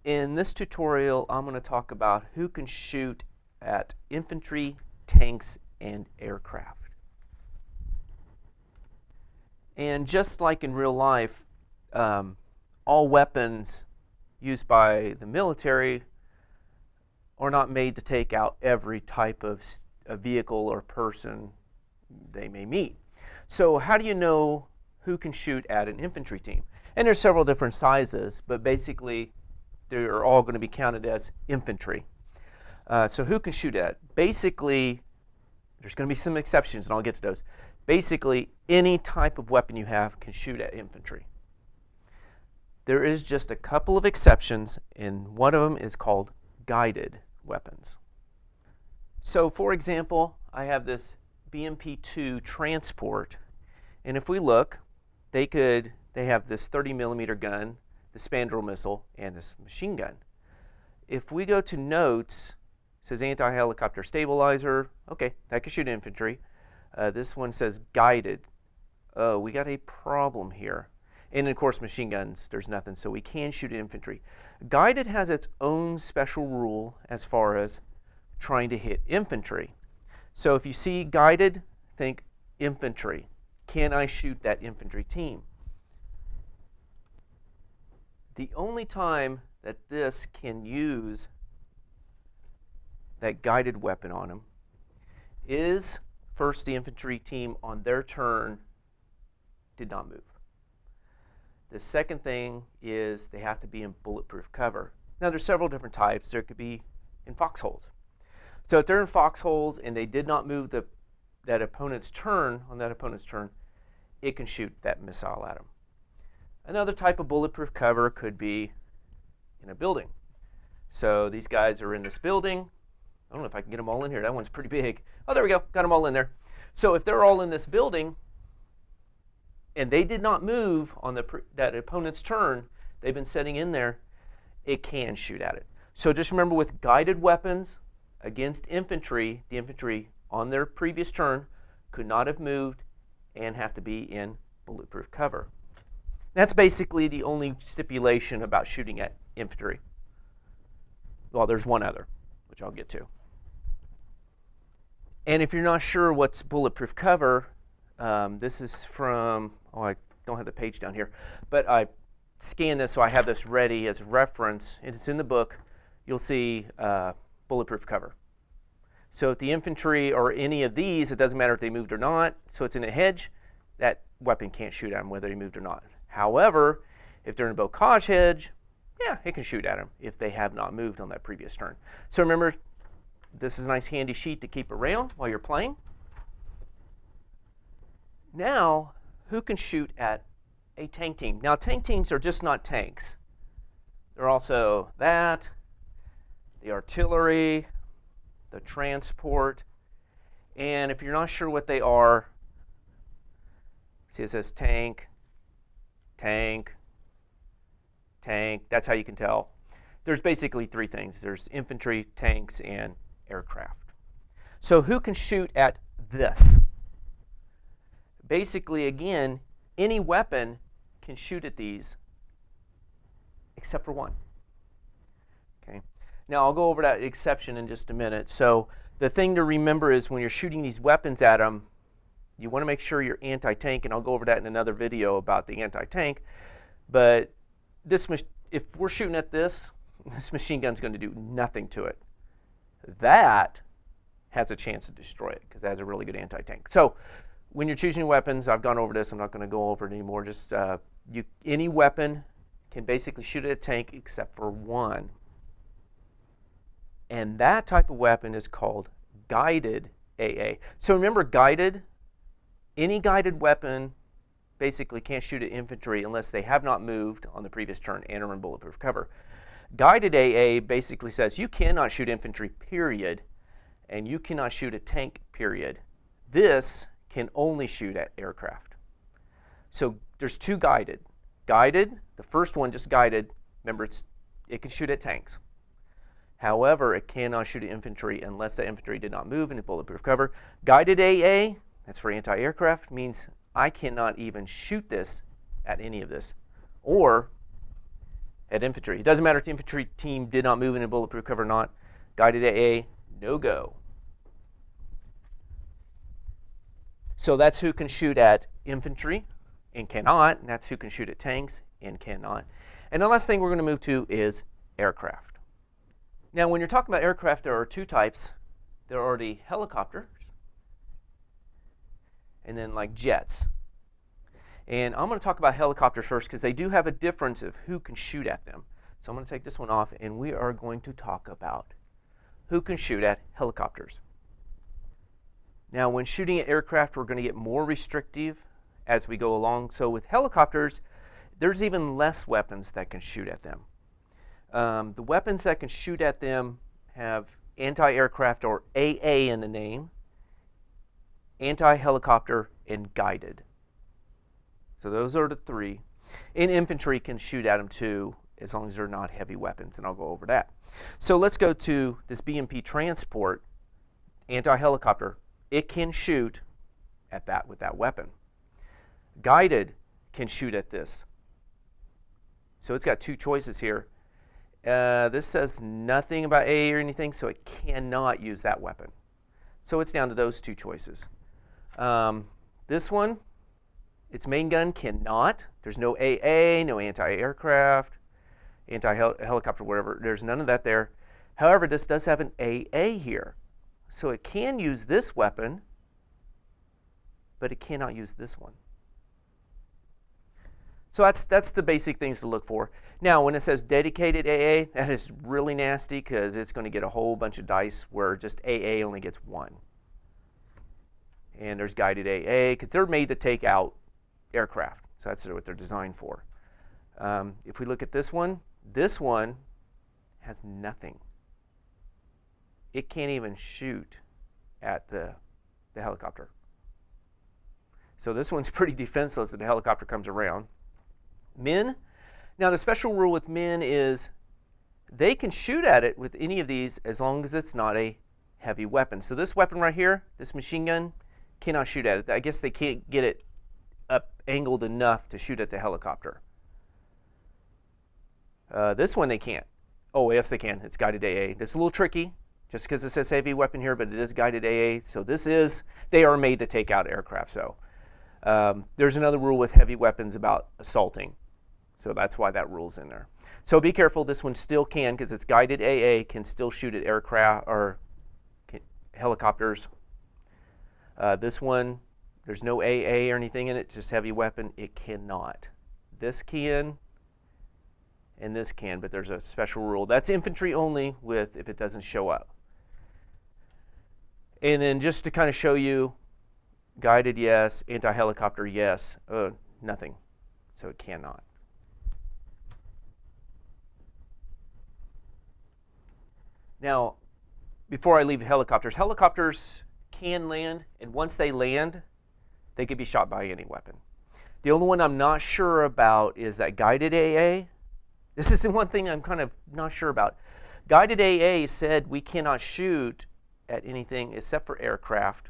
In this tutorial, I'm going to talk about who can shoot at infantry, tanks, and aircraft. And just like in real life, all weapons used by the military are not made to take out every type of vehicle or person they may meet. So how do you know who can shoot at an infantry team? And there's several different sizes, but basically they're all going to be counted as infantry. So who can shoot at? Basically, there's going to be some exceptions, and I'll get to those. Basically, any type of weapon you have can shoot at infantry. There is just a couple of exceptions, and one of them is called guided weapons. So for example, I have this BMP-2 transport, and if we look, they have this 30mm gun, the Spandrel missile, and this machine gun. If we go to notes, it says anti-helicopter stabilizer. Okay, that can shoot infantry. This one says guided. Oh, we got a problem here. And of course, machine guns, there's nothing, so we can shoot infantry. Guided has its own special rule as far as trying to hit infantry. So if you see guided, think infantry. Can I shoot that infantry team? The only time that this can use that guided weapon on them is first the infantry team on their turn did not move. The second thing is they have to be in bulletproof cover. Now there's several different types. There could be in foxholes. So if they're in foxholes and they did not move that opponent's turn, on that opponent's turn, it can shoot that missile at them. Another type of bulletproof cover could be in a building. So these guys are in this building. I don't know if I can get them all in here. That one's pretty big. Oh, there we go. Got them all in there. So if they're all in this building and they did not move on that opponent's turn, they've been sitting in there, it can shoot at it. So just remember, with guided weapons against infantry, the infantry on their previous turn could not have moved and have to be in bulletproof cover. That's basically the only stipulation about shooting at infantry. Well, there's one other, which I'll get to. And if you're not sure what's bulletproof cover, this is from, I don't have the page down here, but I scanned this so I have this ready as a reference, and it's in the book. You'll see bulletproof cover. So if the infantry or any of these, it doesn't matter if they moved or not, so it's in a hedge, that weapon can't shoot at them whether he moved or not. However, if they're in a bocage hedge, yeah, it can shoot at them if they have not moved on that previous turn. So remember, this is a nice handy sheet to keep around while you're playing. Now, who can shoot at a tank team? Now, tank teams are just not tanks. They're also that, the artillery, the transport, and if you're not sure what they are, see it says tank, tank, tank. That's how you can tell. There's basically three things. There's infantry, tanks, and aircraft. So who can shoot at this? Basically, again, any weapon can shoot at these except for one. Okay. Now I'll go over that exception in just a minute. So the thing to remember is when you're shooting these weapons at them, you want to make sure you're anti-tank, and I'll go over that in another video about the anti-tank. But this, if we're shooting at this machine gun's going to do nothing to it. That has a chance to destroy it because it has a really good anti-tank. So when you're choosing weapons, I've gone over this. I'm not going to go over it anymore. Just any weapon can basically shoot at a tank except for one. And that type of weapon is called guided AA. So remember, guided, any guided weapon basically can't shoot at infantry unless they have not moved on the previous turn and are in bulletproof cover. Guided AA basically says you cannot shoot infantry, period, and you cannot shoot a tank, period. This can only shoot at aircraft. So there's two guided. Guided, the first one just guided, remember it can shoot at tanks. However, it cannot shoot at infantry unless the infantry did not move into bulletproof cover. Guided AA, that's for anti-aircraft, means I cannot even shoot this at any of this, or at infantry. It doesn't matter if the infantry team did not move into bulletproof cover or not. Guided AA, no go. So that's who can shoot at infantry and cannot, and that's who can shoot at tanks and cannot. And the last thing we're going to move to is aircraft. Now, when you're talking about aircraft, there are two types. There are the helicopters and then like jets. And I'm going to talk about helicopters first because they do have a difference of who can shoot at them. So I'm going to take this one off, and we are going to talk about who can shoot at helicopters. Now, when shooting at aircraft, we're going to get more restrictive as we go along. So with helicopters, there's even less weapons that can shoot at them. The weapons that can shoot at them have anti-aircraft, or AA in the name, anti-helicopter, and guided. So those are the three. And infantry can shoot at them too, as long as they're not heavy weapons, and I'll go over that. So let's go to this BMP transport, anti-helicopter. It can shoot at that with that weapon. Guided can shoot at this. So it's got two choices here. This says nothing about AA or anything, so it cannot use that weapon. So it's down to those two choices. This one, its main gun cannot. There's no AA, no anti-aircraft, anti-helicopter, whatever. There's none of that there. However, this does have an AA here. So it can use this weapon, but it cannot use this one. So that's the basic things to look for. Now, when it says dedicated AA, that is really nasty because it's going to get a whole bunch of dice where just AA only gets one. And there's guided AA because they're made to take out aircraft. So that's what they're designed for. If we look at this one has nothing. It can't even shoot at the helicopter. So this one's pretty defenseless if the helicopter comes around. Men, now the special rule with men is they can shoot at it with any of these as long as it's not a heavy weapon. So this weapon right here, this machine gun, cannot shoot at it. I guess they can't get it up angled enough to shoot at the helicopter. This one they can't. Oh, yes they can. It's guided AA. It's a little tricky just because it says heavy weapon here, but it is guided AA. So they are made to take out aircraft. So there's another rule with heavy weapons about assaulting. So that's why that rule's in there. So be careful. This one still can, because it's guided AA, can still shoot at aircraft or helicopters. This one, there's no AA or anything in it, just heavy weapon. It cannot. This can, and this can, but there's a special rule. That's infantry only with if it doesn't show up. And then just to kind of show you, guided, yes. Anti-helicopter, yes. Nothing. So it cannot. Now, before I leave helicopters, helicopters can land, and once they land, they can be shot by any weapon. The only one I'm not sure about is that guided AA. This is the one thing I'm kind of not sure about. Guided AA said we cannot shoot at anything except for aircraft.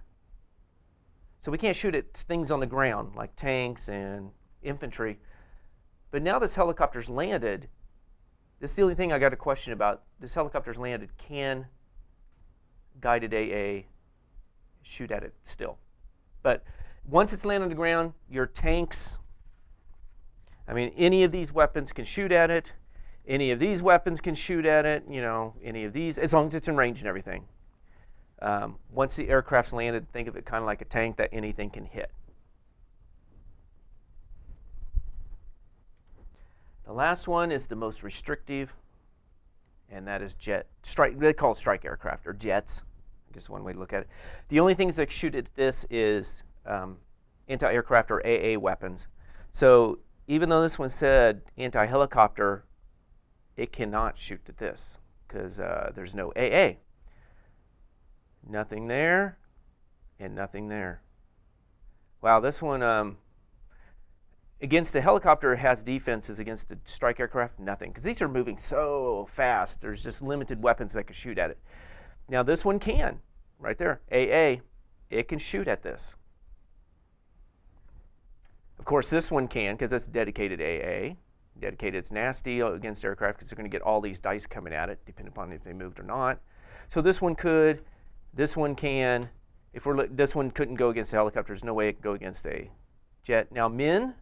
So we can't shoot at things on the ground like tanks and infantry. But now this helicopter's landed, this is the only thing I got a question about. This helicopter's landed, can guided AA shoot at it still? But once it's landed on the ground, your tanks, I mean, any of these weapons can shoot at it. Any of these weapons can shoot at it, any of these, as long as it's in range and everything. Once the aircraft's landed, think of it kind of like a tank that anything can hit. The last one is the most restrictive, and that is strike. They call it strike aircraft, or jets. I guess one way to look at it. The only things that shoot at this is anti-aircraft or AA weapons. So even though this one said anti-helicopter, it cannot shoot at this because there's no AA. Nothing there, and nothing there. Wow, this one, Against the helicopter, it has defenses. Against the strike aircraft, nothing, because these are moving so fast. There's just limited weapons that can shoot at it. Now this one can, right there, AA, it can shoot at this. Of course, this one can, because it's dedicated AA. Dedicated, it's nasty against aircraft because they're going to get all these dice coming at it, depending upon if they moved or not. So this one could, this one can. This one couldn't go against the helicopter. There's no way it could go against a jet. Now Min,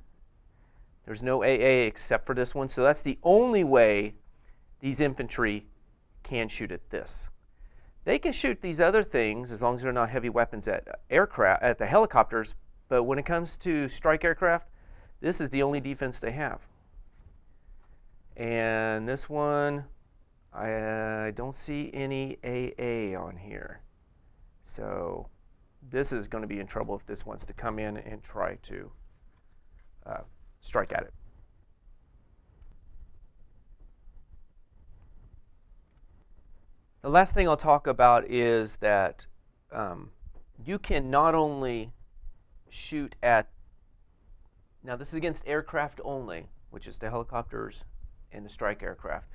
there's no AA except for this one. So that's the only way these infantry can shoot at this. They can shoot these other things as long as they're not heavy weapons at the helicopters. But when it comes to strike aircraft, this is the only defense they have. And this one, I don't see any AA on here. So this is going to be in trouble if this wants to come in and try to strike at it. The last thing I'll talk about is that you can not only shoot at, now this is against aircraft only, which is the helicopters and the strike aircraft.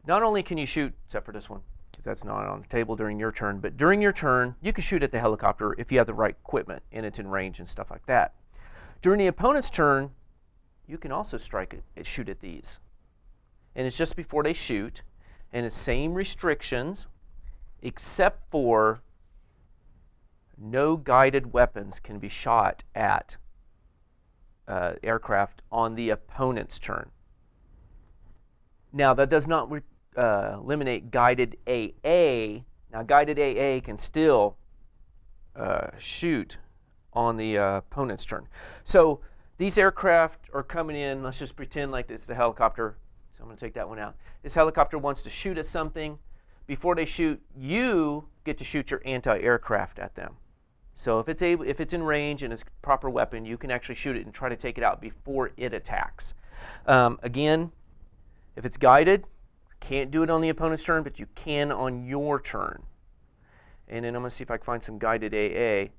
Not only can you shoot, except for this one, because that's not on the table during your turn, but during your turn, you can shoot at the helicopter if you have the right equipment and it's in range and stuff like that. During the opponent's turn, you can also shoot at these. And it's just before they shoot, and it's same restrictions, except for no guided weapons can be shot at aircraft on the opponent's turn. Now, that does not eliminate guided AA. Now, guided AA can still shoot on the opponent's turn. So these aircraft are coming in. Let's just pretend like it's the helicopter. So I'm going to take that one out. This helicopter wants to shoot at something. Before they shoot, you get to shoot your anti-aircraft at them. So if it's in range and it's a proper weapon, you can actually shoot it and try to take it out before it attacks. Again, if it's guided, can't do it on the opponent's turn, but you can on your turn. And then I'm going to see if I can find some guided AA.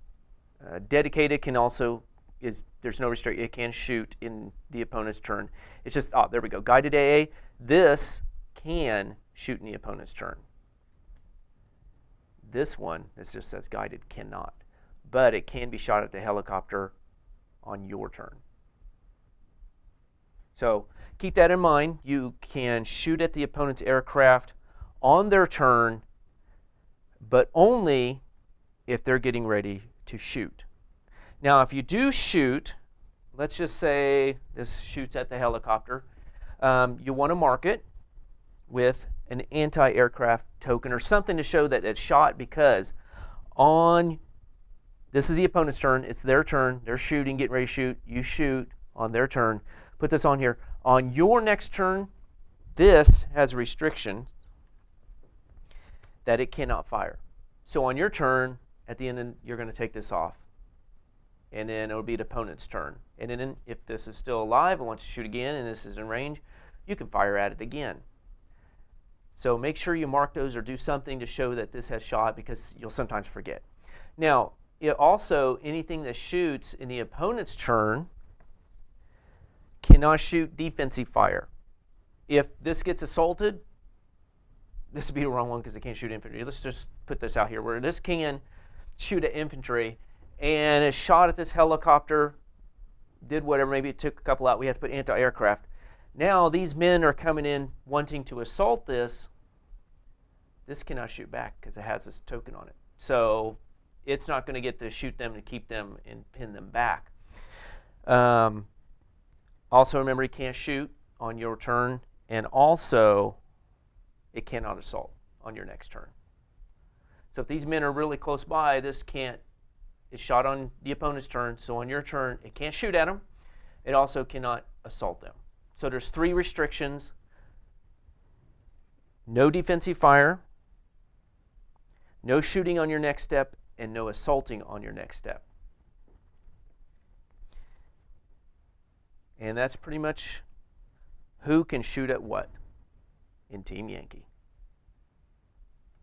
Dedicated can also, there's no restriction, it can shoot in the opponent's turn. It's just, there we go, guided AA. This can shoot in the opponent's turn. This one, this just says guided, cannot. But it can be shot at the helicopter on your turn. So keep that in mind. You can shoot at the opponent's aircraft on their turn, but only if they're getting ready to shoot. Now, if you do shoot, let's just say this shoots at the helicopter, you want to mark it with an anti-aircraft token or something to show that it's shot, because this is the opponent's turn, it's their turn, they're shooting, getting ready to shoot, you shoot on their turn. Put this on here. On your next turn, this has a restriction that it cannot fire. So on your turn, at the end, you're going to take this off. And then it'll be the opponent's turn. And then if this is still alive and wants to shoot again and this is in range, you can fire at it again. So make sure you mark those or do something to show that this has shot, because you'll sometimes forget. Now, also, anything that shoots in the opponent's turn cannot shoot defensive fire. If this gets assaulted, this would be the wrong one because they can't shoot infantry. Let's just put this out here where this can shoot at infantry, and it shot at this helicopter, did whatever, maybe it took a couple out. We have to put anti-aircraft. Now these men are coming in wanting to assault this. This cannot shoot back because it has this token on it. So it's not going to get to shoot them to keep them and pin them back. Also remember, you can't shoot on your turn, and also it cannot assault on your next turn. So if these men are really close by, this can't, it's shot on the opponent's turn, so on your turn it can't shoot at them. It also cannot assault them. So there's 3 restrictions: no defensive fire, no shooting on your next step, and no assaulting on your next step. And that's pretty much who can shoot at what in Team Yankee.